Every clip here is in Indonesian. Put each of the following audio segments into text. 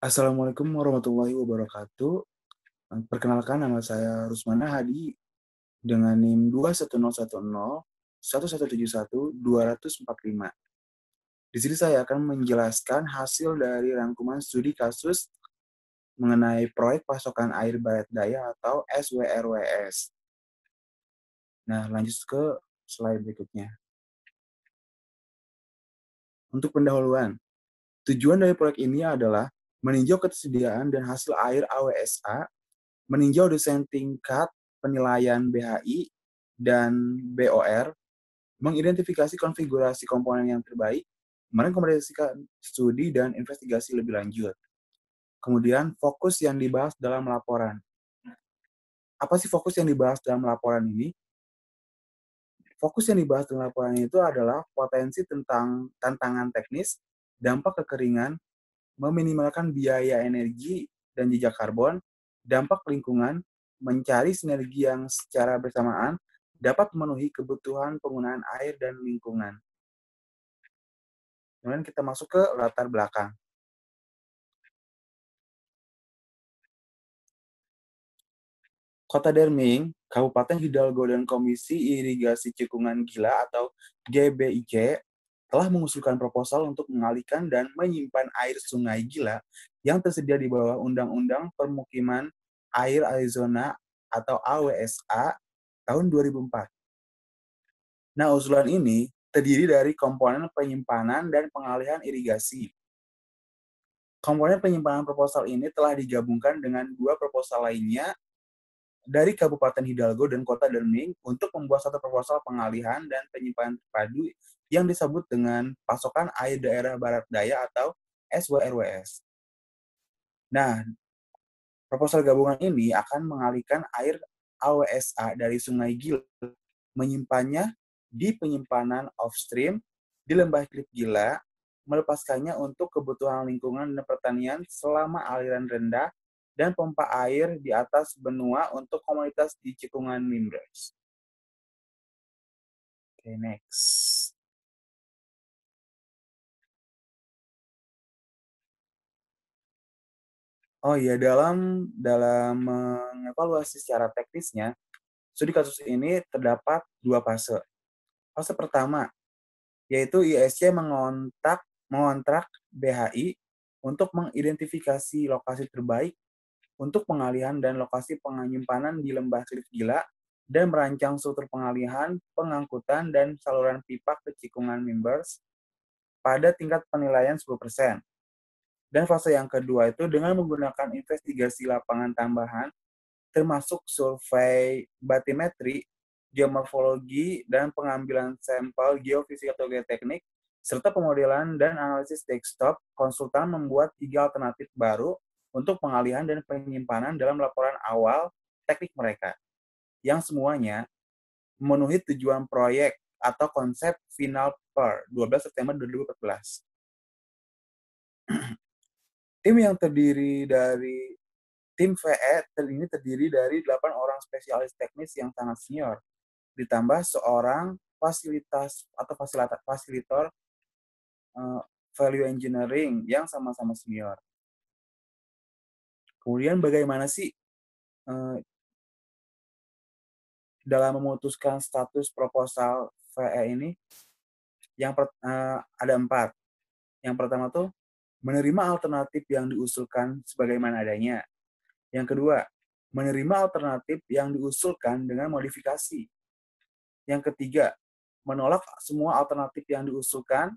Assalamualaikum warahmatullahi wabarakatuh. Perkenalkan nama saya Rusmana Hadi dengan NIM 21010 1171 245. Di sini saya akan menjelaskan hasil dari rangkuman studi kasus mengenai proyek pasokan air barat daya atau SWRWS. Nah, lanjut ke slide berikutnya. Untuk pendahuluan, tujuan dari proyek ini adalah meninjau ketersediaan dan hasil air AWSA, meninjau desain tingkat penilaian BHI dan BOR, mengidentifikasi konfigurasi komponen yang terbaik, merekomendasikan studi dan investigasi lebih lanjut. Kemudian, fokus yang dibahas dalam laporan. Apa sih fokus yang dibahas dalam laporan ini? Fokus yang dibahas dalam laporan itu adalah potensi tentang tantangan teknis, dampak kekeringan, meminimalkan biaya energi dan jejak karbon, dampak lingkungan, mencari sinergi yang secara bersamaan dapat memenuhi kebutuhan penggunaan air dan lingkungan. Kemudian kita masuk ke latar belakang. Kota Derming, Kabupaten Hidalgo dan Komisi Irigasi Cekungan Gila atau GBIC telah mengusulkan proposal untuk mengalihkan dan menyimpan air Sungai Gila yang tersedia di bawah Undang-Undang Permukiman Air Arizona atau AWSA tahun 2004. Nah, usulan ini terdiri dari komponen penyimpanan dan pengalihan irigasi. Komponen penyimpanan proposal ini telah digabungkan dengan dua proposal lainnya dari Kabupaten Hidalgo dan Kota Derming untuk membuat satu proposal pengalihan dan penyimpanan terpadu yang disebut dengan pasokan air daerah barat daya atau SWRWS. Nah, proposal gabungan ini akan mengalihkan air AWSA dari Sungai Gila, menyimpannya di penyimpanan offstream di Lembah Klip Gila, melepaskannya untuk kebutuhan lingkungan dan pertanian selama aliran rendah, dan pompa air di atas benua untuk komunitas di Cekungan Mimbres. Oke, next. Oh iya, dalam mengevaluasi secara teknisnya, studi kasus ini terdapat dua fase. Fase pertama, yaitu ISC mengontrak BHI untuk mengidentifikasi lokasi terbaik untuk pengalihan dan lokasi penyimpanan di Lembah Klip Gila dan merancang struktur pengalihan, pengangkutan, dan saluran pipa ke Cekungan Mimbres pada tingkat penilaian 10%. Dan fase yang kedua itu dengan menggunakan investigasi lapangan tambahan, termasuk survei batimetri, geomorfologi, dan pengambilan sampel geofisika atau geoteknik, serta pemodelan dan analisis desktop, konsultan membuat 3 alternatif baru untuk pengalihan dan penyimpanan dalam laporan awal teknik mereka, yang semuanya memenuhi tujuan proyek atau konsep final per 12 September 2014. Tim yang terdiri dari Tim VE ini terdiri dari 8 orang spesialis teknis yang sangat senior, ditambah seorang fasilitor value engineering yang sama-sama senior. Kemudian bagaimana sih dalam memutuskan status proposal VE ini? Ada 4. Yang pertama tuh menerima alternatif yang diusulkan sebagaimana adanya. Yang kedua, menerima alternatif yang diusulkan dengan modifikasi. Yang ketiga, menolak semua alternatif yang diusulkan.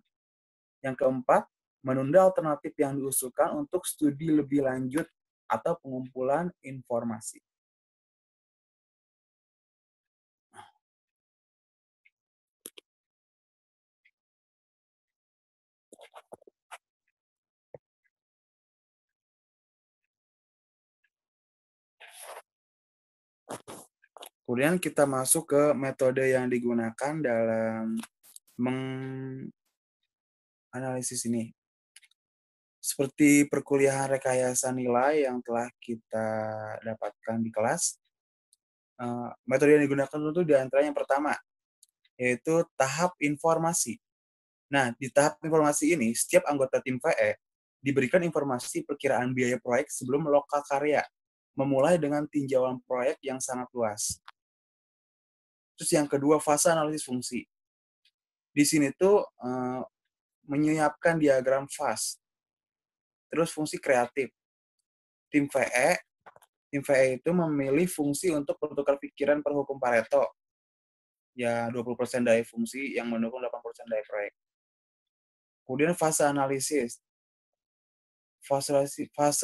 Yang keempat, menunda alternatif yang diusulkan untuk studi lebih lanjut atau pengumpulan informasi. Kemudian kita masuk ke metode yang digunakan dalam menganalisis ini. Seperti perkuliahan rekayasa nilai yang telah kita dapatkan di kelas, metode yang digunakan tentu di antara yang pertama, yaitu tahap informasi. Nah, di tahap informasi ini, setiap anggota tim VE diberikan informasi perkiraan biaya proyek sebelum lokal karya, memulai dengan tinjauan proyek yang sangat luas. Terus yang kedua, fase analisis fungsi. Di sini tuh menyiapkan diagram fase. Terus fungsi kreatif. Tim VE, tim VE itu memilih fungsi untuk bertukar pikiran per hukum Pareto. Ya, 20% dari fungsi yang mendukung 80% dari proyek. Kemudian fase analisis. Fase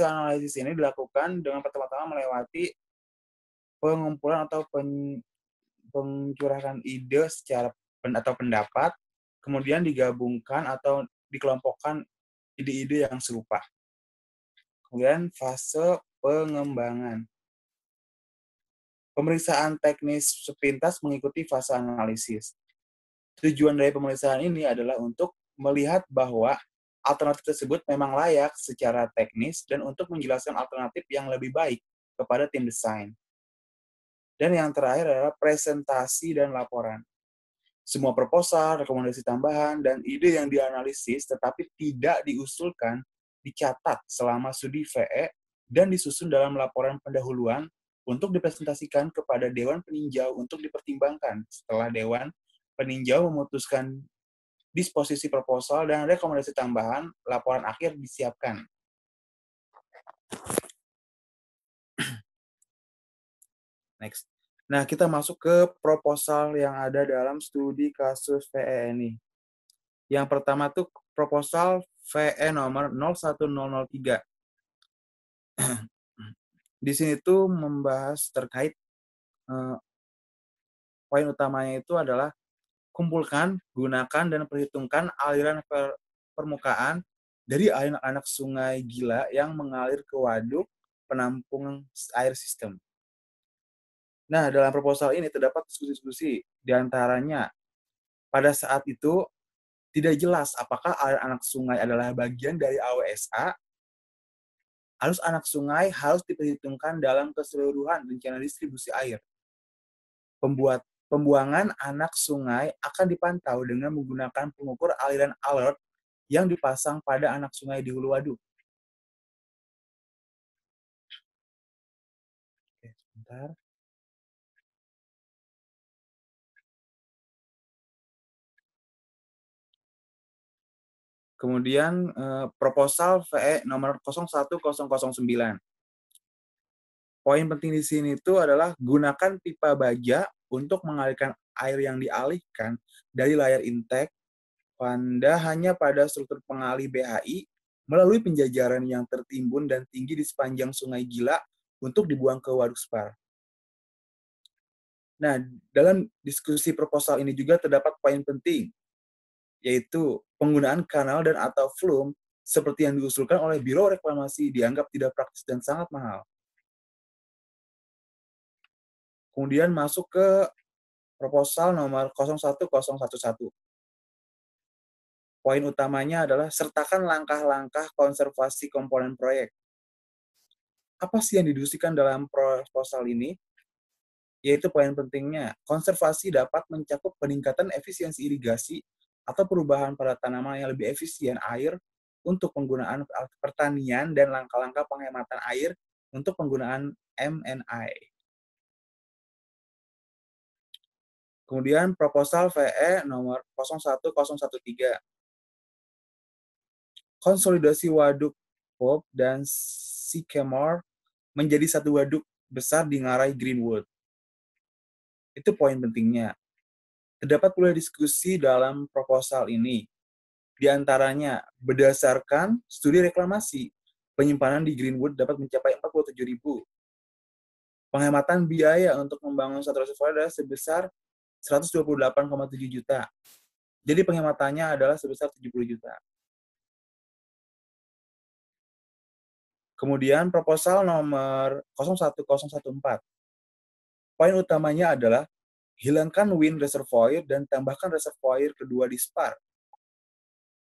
analisis ini dilakukan dengan pertama-tama melewati pengumpulan atau pencurahan ide secara atau pendapat, kemudian digabungkan atau dikelompokkan ide-ide yang serupa. Kemudian fase pengembangan. Pemeriksaan teknis sepintas mengikuti fase analisis. Tujuan dari pemeriksaan ini adalah untuk melihat bahwa alternatif tersebut memang layak secara teknis dan untuk menjelaskan alternatif yang lebih baik kepada tim desain. Dan yang terakhir adalah presentasi dan laporan. Semua proposal, rekomendasi tambahan, dan ide yang dianalisis tetapi tidak diusulkan dicatat selama studi VE dan disusun dalam laporan pendahuluan untuk dipresentasikan kepada Dewan Peninjau untuk dipertimbangkan setelah Dewan Peninjau memutuskan disposisi proposal dan rekomendasi tambahan, laporan akhir disiapkan. Next. Nah, kita masuk ke proposal yang ada dalam studi kasus VE ini. Yang pertama tuh proposal VE nomor 01003. Di sini tuh membahas terkait poin utamanya itu adalah kumpulkan, gunakan, dan perhitungkan aliran permukaan dari anak-anak sungai Gila yang mengalir ke waduk penampung air sistem. Nah, dalam proposal ini terdapat diskusi-diskusi, diantaranya pada saat itu tidak jelas apakah air anak sungai adalah bagian dari AWSA, harus anak sungai harus diperhitungkan dalam keseluruhan rencana distribusi air. Pembuangan anak sungai akan dipantau dengan menggunakan pengukur aliran alert yang dipasang pada anak sungai di hulu waduk. Oke, sebentar. Kemudian proposal VE nomor 01009. Poin penting di sini itu adalah gunakan pipa baja untuk mengalirkan air yang dialihkan dari layar intake hanya pada struktur pengalih BHI melalui penjajaran yang tertimbun dan tinggi di sepanjang Sungai Gila untuk dibuang ke waduk Spar. Nah, dalam diskusi proposal ini juga terdapat poin penting, yaitu penggunaan kanal dan atau flume seperti yang diusulkan oleh Biro Reklamasi dianggap tidak praktis dan sangat mahal. Kemudian masuk ke proposal nomor 01011. Poin utamanya adalah sertakan langkah-langkah konservasi komponen proyek. Apa sih yang didiskusikan dalam proposal ini? Yaitu poin pentingnya, konservasi dapat mencakup peningkatan efisiensi irigasi atau perubahan pada tanaman yang lebih efisien air untuk penggunaan pertanian dan langkah-langkah penghematan air untuk penggunaan M&I. Kemudian proposal VE nomor 01013. Konsolidasi waduk Pope dan Sycamore menjadi satu waduk besar di ngarai Greenwood. Itu poin pentingnya. Terdapat pula diskusi dalam proposal ini. Di antaranya, berdasarkan studi reklamasi, penyimpanan di Greenwood dapat mencapai 47.000. Penghematan biaya untuk membangun satu reservoir adalah sebesar 128,7 juta. Jadi penghematannya adalah sebesar 70 juta. Kemudian proposal nomor 01014. Poin utamanya adalah hilangkan wind reservoir dan tambahkan reservoir kedua di Spar.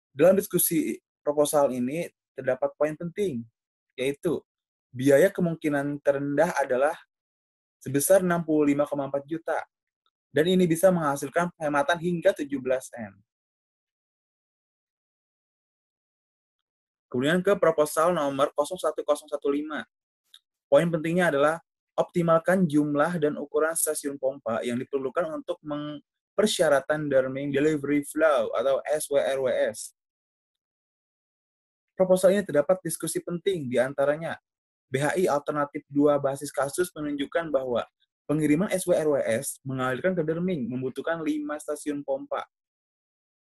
Dalam diskusi proposal ini terdapat poin penting, yaitu biaya kemungkinan terendah adalah sebesar 65,4 juta, dan ini bisa menghasilkan penghematan hingga 17 M. Kemudian ke proposal nomor 01015. Poin pentingnya adalah optimalkan jumlah dan ukuran stasiun pompa yang diperlukan untuk persyaratan Derming Delivery Flow atau SWRWS. Proposal ini terdapat diskusi penting di antaranya BHI alternatif 2 basis kasus menunjukkan bahwa pengiriman SWRWS mengalirkan ke Derming membutuhkan 5 stasiun pompa.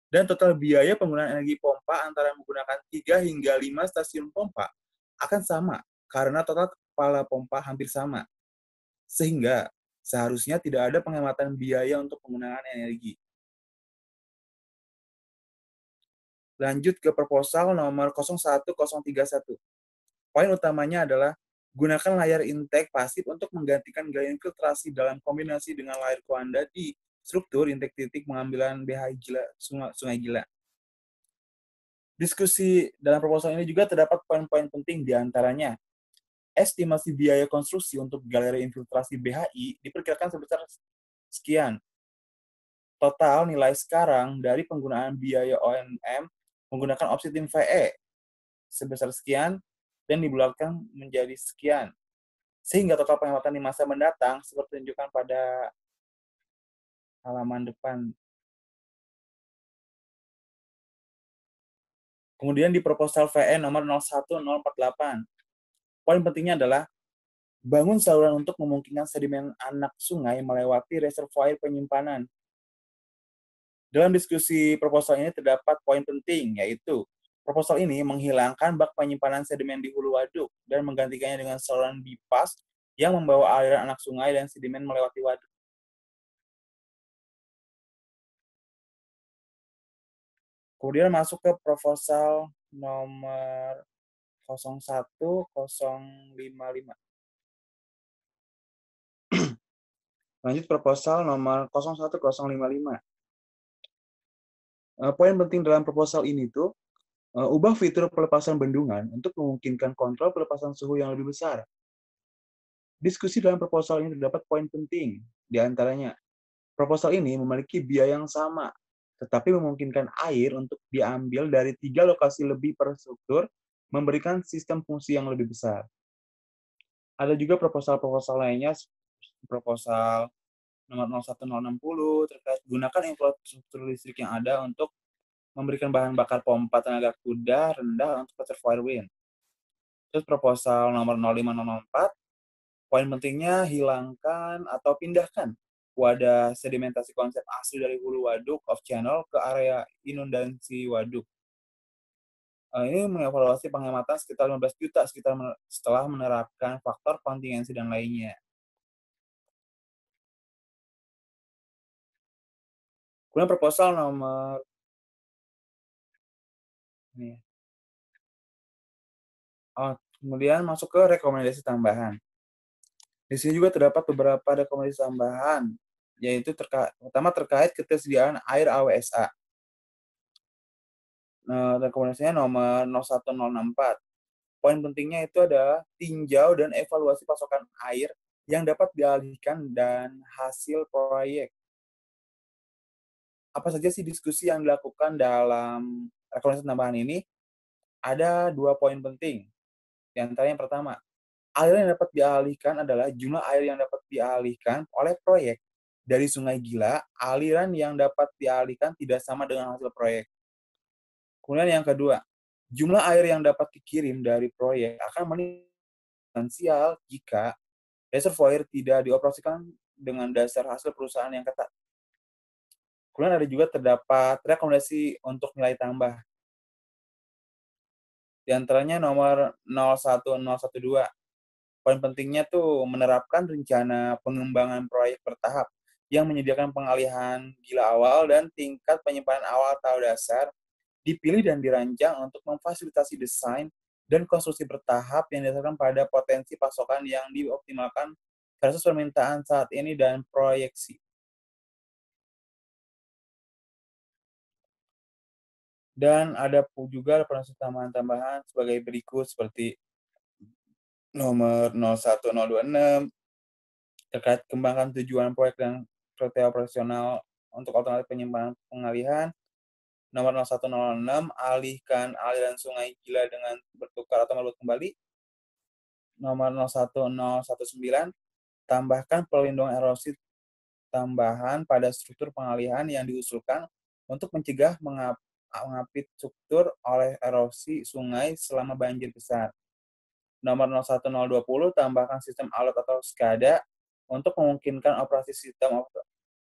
Dan total biaya penggunaan energi pompa antara menggunakan 3 hingga 5 stasiun pompa akan sama karena total kepala pompa hampir sama. Sehingga seharusnya tidak ada penghematan biaya untuk penggunaan energi. Lanjut ke proposal nomor 01031. Poin utamanya adalah gunakan layar intake pasif untuk menggantikan gaya infiltrasi dalam kombinasi dengan layar Coanda di struktur intake titik pengambilan BHI Gila, Sungai Gila. Diskusi dalam proposal ini juga terdapat poin-poin penting di antaranya estimasi biaya konstruksi untuk galeri infiltrasi BHI diperkirakan sebesar sekian. Total nilai sekarang dari penggunaan biaya ONM menggunakan opsi tim VE sebesar sekian dan dibulatkan menjadi sekian. Sehingga total penghematan di masa mendatang seperti ditunjukkan pada halaman depan. Kemudian di proposal VE nomor 01048. Poin pentingnya adalah bangun saluran untuk memungkinkan sedimen anak sungai melewati reservoir penyimpanan. Dalam diskusi proposal ini terdapat poin penting, yaitu proposal ini menghilangkan bak penyimpanan sedimen di hulu waduk dan menggantikannya dengan saluran bipas yang membawa aliran anak sungai dan sedimen melewati waduk. Kemudian masuk ke proposal nomor 01055. Lanjut proposal nomor 01055. Poin penting dalam proposal ini tuh ubah fitur pelepasan bendungan untuk memungkinkan kontrol pelepasan suhu yang lebih besar. Diskusi dalam proposal ini terdapat poin penting, di antaranya proposal ini memiliki biaya yang sama, tetapi memungkinkan air untuk diambil dari 3 lokasi lebih per struktur, memberikan sistem fungsi yang lebih besar. Ada juga proposal-proposal lainnya, proposal nomor 01060 terkait gunakan infrastruktur listrik yang ada untuk memberikan bahan bakar pompa tenaga kuda rendah untuk reservoir wind. Terus proposal nomor 05004, poin pentingnya hilangkan atau pindahkan wadah sedimentasi konsep asli dari hulu waduk off channel ke area inundasi waduk. Ini mengevaluasi penghematan sekitar 15 juta setelah menerapkan faktor kontingensi dan lainnya. Kemudian proposal nomor ini. Kemudian masuk ke rekomendasi tambahan. Di sini juga terdapat beberapa rekomendasi tambahan, yaitu pertama terkait ketersediaan air AWSA. Rekomendasinya nomor 01064. Poin pentingnya itu adalah tinjau dan evaluasi pasokan air yang dapat dialihkan dan hasil proyek. Apa saja sih diskusi yang dilakukan dalam rekomendasi tambahan ini? Ada 2 poin penting. Di antara yang pertama, aliran yang dapat dialihkan adalah jumlah air yang dapat dialihkan oleh proyek. Dari Sungai Gila, aliran yang dapat dialihkan tidak sama dengan hasil proyek. Kemudian yang kedua, jumlah air yang dapat dikirim dari proyek akan meningkat potensial jika reservoir tidak dioperasikan dengan dasar hasil perusahaan yang ketat. Kemudian ada juga terdapat rekomendasi untuk nilai tambah. Di antaranya nomor 01012. Poin pentingnya tuh menerapkan rencana pengembangan proyek bertahap yang menyediakan pengalihan gila awal dan tingkat penyimpanan awal atau dasar dipilih dan dirancang untuk memfasilitasi desain dan konstruksi bertahap yang didasarkan pada potensi pasokan yang dioptimalkan versus permintaan saat ini dan proyeksi. Dan ada juga rekomendasi tambahan-tambahan sebagai berikut seperti nomor 01026 terkait kembangkan tujuan proyek dan kriteria operasional untuk alternatif penyimpanan pengalihan. Nomor 0106, alihkan aliran Sungai Gila dengan bertukar atau meluap kembali. Nomor 01019, tambahkan pelindung erosi tambahan pada struktur pengalihan yang diusulkan untuk mencegah mengapit struktur oleh erosi sungai selama banjir besar. Nomor 01020, tambahkan sistem alert atau SCADA untuk memungkinkan operasi sistem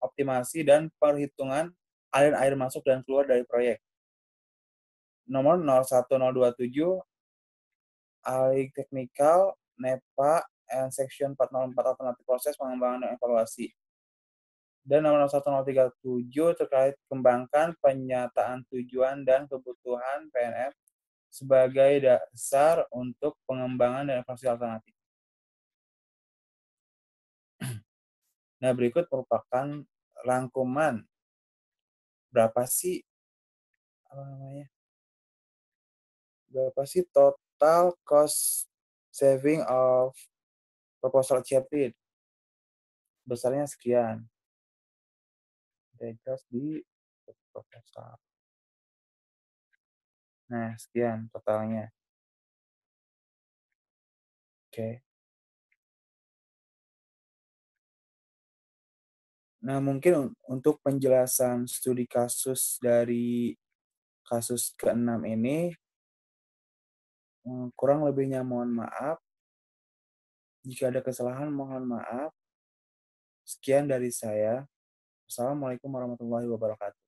optimasi dan perhitungan aliran air masuk dan keluar dari proyek. Nomor 01027, alih teknikal, NEPA, and Section 404 alternatif proses pengembangan dan evaluasi. Dan nomor 1037 terkait kembangkan penyataan tujuan dan kebutuhan PNF sebagai dasar untuk pengembangan dan evaluasi alternatif. Nah, berikut merupakan rangkuman berapa sih total cost saving of proposal achieved. Besarnya sekian. Details di proposal. Nah, sekian totalnya. Oke. Nah, mungkin untuk penjelasan studi kasus dari kasus ke-6 ini, kurang lebihnya mohon maaf. Jika ada kesalahan, mohon maaf. Sekian dari saya. Assalamualaikum warahmatullahi wabarakatuh.